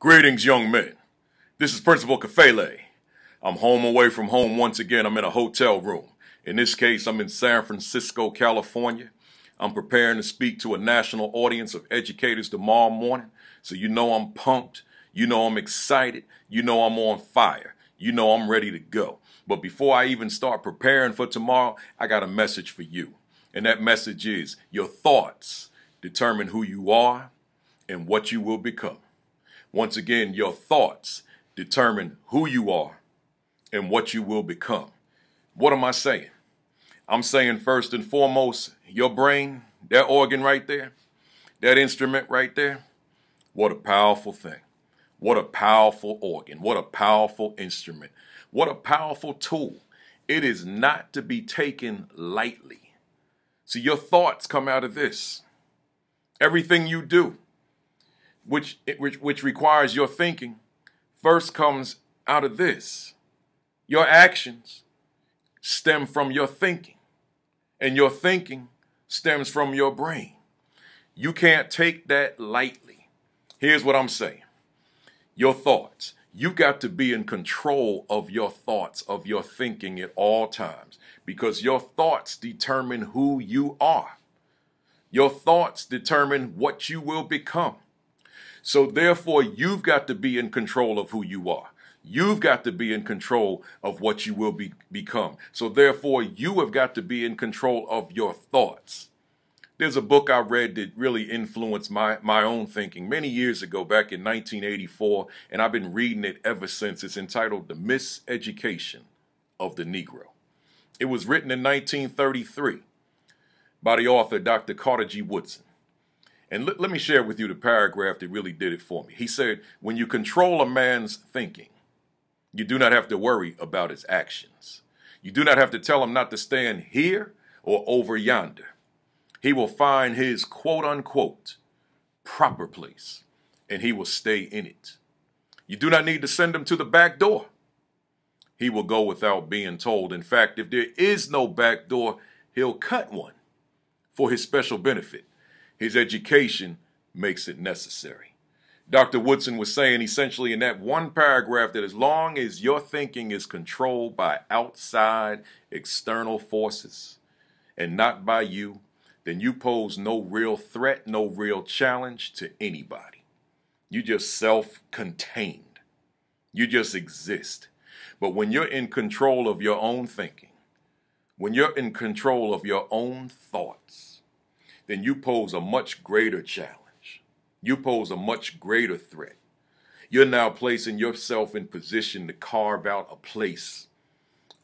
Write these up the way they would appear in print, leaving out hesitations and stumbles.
Greetings, young men. This is Principal Kafele. I'm home away from home once again. I'm in a hotel room. In this case, I'm in San Francisco, California. I'm preparing to speak to a national audience of educators tomorrow morning. So you know I'm pumped. You know I'm excited. You know I'm on fire. You know I'm ready to go. But before I even start preparing for tomorrow, I got a message for you. And that message is your thoughts determine who you are and what you will become. Once again, your thoughts determine who you are and what you will become. What am I saying? I'm saying first and foremost, your brain, that organ right there, that instrument right there, what a powerful thing. What a powerful organ. What a powerful instrument. What a powerful tool. It is not to be taken lightly. See, your thoughts come out of this. Everything you do, which requires your thinking, first comes out of this. Your actions stem from your thinking, and your thinking stems from your brain. You can't take that lightly. Here's what I'm saying. Your thoughts. You've got to be in control of your thoughts, of your thinking at all times, because your thoughts determine who you are. Your thoughts determine what you will become. So therefore, you've got to be in control of who you are. You've got to be in control of what you will become. So therefore, you have got to be in control of your thoughts. There's a book I read that really influenced my own thinking many years ago, back in 1984, and I've been reading it ever since. It's entitled The Miseducation of the Negro. It was written in 1933 by the author, Dr. Carter G. Woodson. And let me share with you the paragraph that really did it for me. He said, when you control a man's thinking, you do not have to worry about his actions. You do not have to tell him not to stand here or over yonder. He will find his quote unquote proper place and he will stay in it. You do not need to send him to the back door. He will go without being told. In fact, if there is no back door, he'll cut one for his special benefit. His education makes it necessary. Dr. Woodson was saying essentially in that one paragraph that as long as your thinking is controlled by outside external forces and not by you, then you pose no real threat, no real challenge to anybody. You just self-contained. You just exist. But when you're in control of your own thinking, when you're in control of your own thoughts, then you pose a much greater challenge. You pose a much greater threat. You're now placing yourself in position to carve out a place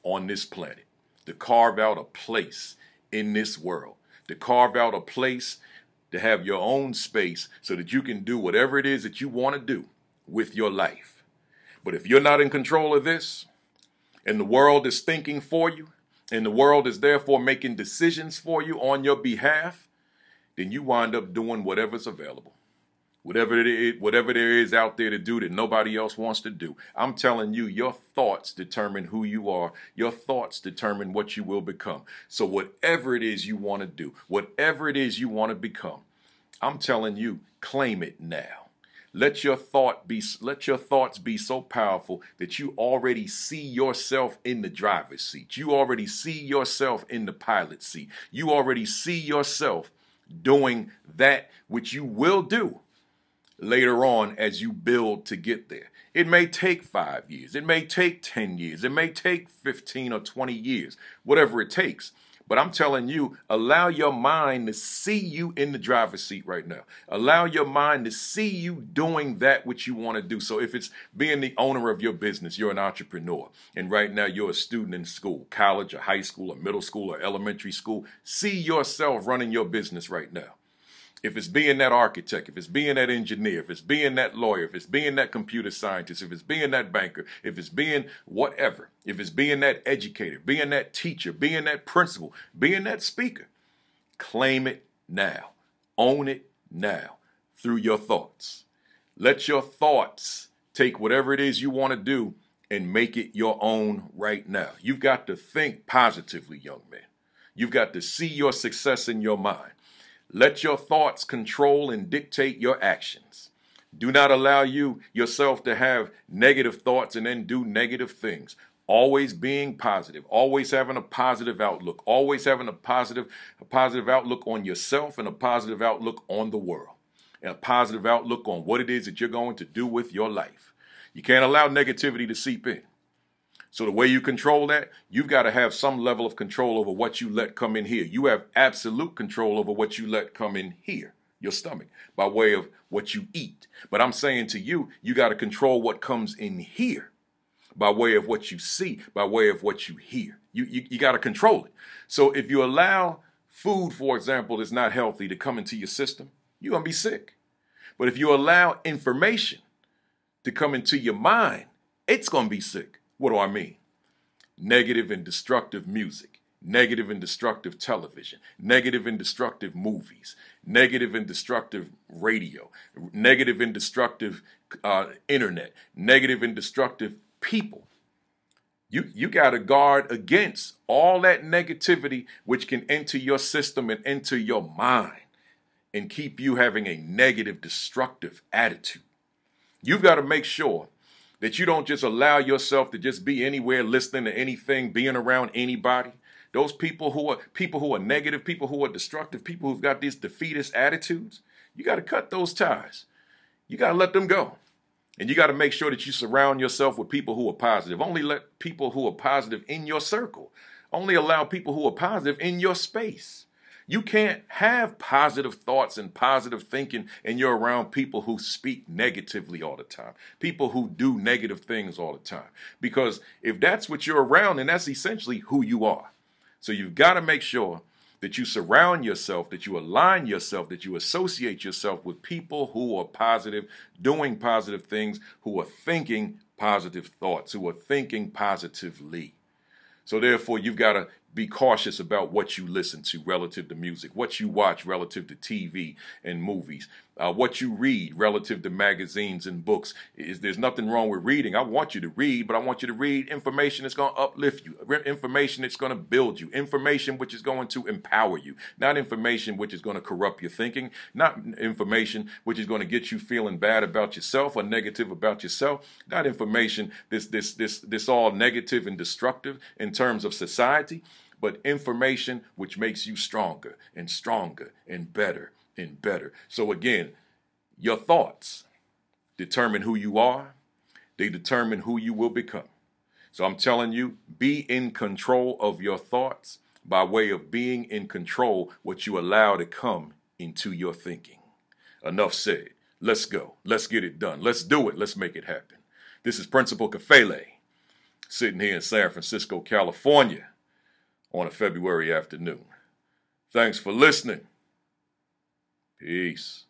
on this planet, to carve out a place in this world, to carve out a place to have your own space so that you can do whatever it is that you want to do with your life. But if you're not in control of this, and the world is thinking for you, and the world is therefore making decisions for you on your behalf, then you wind up doing whatever's available. Whatever there is out there to do that nobody else wants to do. I'm telling you, your thoughts determine who you are. Your thoughts determine what you will become. So whatever it is you want to do, whatever it is you want to become, I'm telling you, claim it now. Let your thoughts be so powerful that you already see yourself in the driver's seat. You already see yourself in the pilot seat. You already see yourself doing that which you will do later on as you build to get there. It may take 5 years. It may take 10 years. It may take 15 or 20 years, whatever it takes. But I'm telling you, allow your mind to see you in the driver's seat right now. Allow your mind to see you doing that which you want to do. So if it's being the owner of your business, you're an entrepreneur, and right now you're a student in school, college or high school or middle school or elementary school, see yourself running your business right now. If it's being that architect, if it's being that engineer, if it's being that lawyer, if it's being that computer scientist, if it's being that banker, if it's being whatever, if it's being that educator, being that teacher, being that principal, being that speaker, claim it now. Own it now through your thoughts. Let your thoughts take whatever it is you want to do and make it your own right now. You've got to think positively, young man. You've got to see your success in your mind. Let your thoughts control and dictate your actions. Do not allow yourself to have negative thoughts and then do negative things. Always being positive, always having a positive outlook, always having a positive outlook on yourself and a positive outlook on the world, and a positive outlook on what it is that you're going to do with your life. You can't allow negativity to seep in. So the way you control that, you've got to have some level of control over what you let come in here. You have absolute control over what you let come in here, your stomach, by way of what you eat. But I'm saying to you, you got to control what comes in here by way of what you see, by way of what you hear. You got to control it. So if you allow food, for example, that's not healthy to come into your system, you're going to be sick. But if you allow information to come into your mind, it's going to be sick. What do I mean? Negative and destructive music, negative and destructive television, negative and destructive movies, negative and destructive radio, negative and destructive internet, negative and destructive people. You got to guard against all that negativity which can enter your system and enter your mind and keep you having a negative, destructive attitude. You've got to make sure that you don't just allow yourself to just be anywhere, listening to anything, being around anybody. Those people who are negative, people who are destructive, people who've got these defeatist attitudes, you got to cut those ties. You got to let them go. And you got to make sure that you surround yourself with people who are positive. Only let people who are positive in your circle. Only allow people who are positive in your space. You can't have positive thoughts and positive thinking and you're around people who speak negatively all the time, people who do negative things all the time. Because if that's what you're around, then that's essentially who you are. So you've got to make sure that you surround yourself, that you align yourself, that you associate yourself with people who are positive, doing positive things, who are thinking positive thoughts, who are thinking positively. So therefore, you've got to be cautious about what you listen to relative to music, what you watch relative to TV and movies, what you read relative to magazines and books. There's nothing wrong with reading. I want you to read, but I want you to read information that's going to uplift you, information that's going to build you, information which is going to empower you, not information which is going to corrupt your thinking, not information which is going to get you feeling bad about yourself or negative about yourself, not information this all negative and destructive in terms of society, but information which makes you stronger and stronger and better and better. So again, your thoughts determine who you are. They determine who you will become. So I'm telling you, be in control of your thoughts by way of being in control what you allow to come into your thinking. Enough said. Let's go. Let's get it done. Let's do it. Let's make it happen. This is Principal Kafele, sitting here in San Francisco, California, on a February afternoon. Thanks for listening. Peace.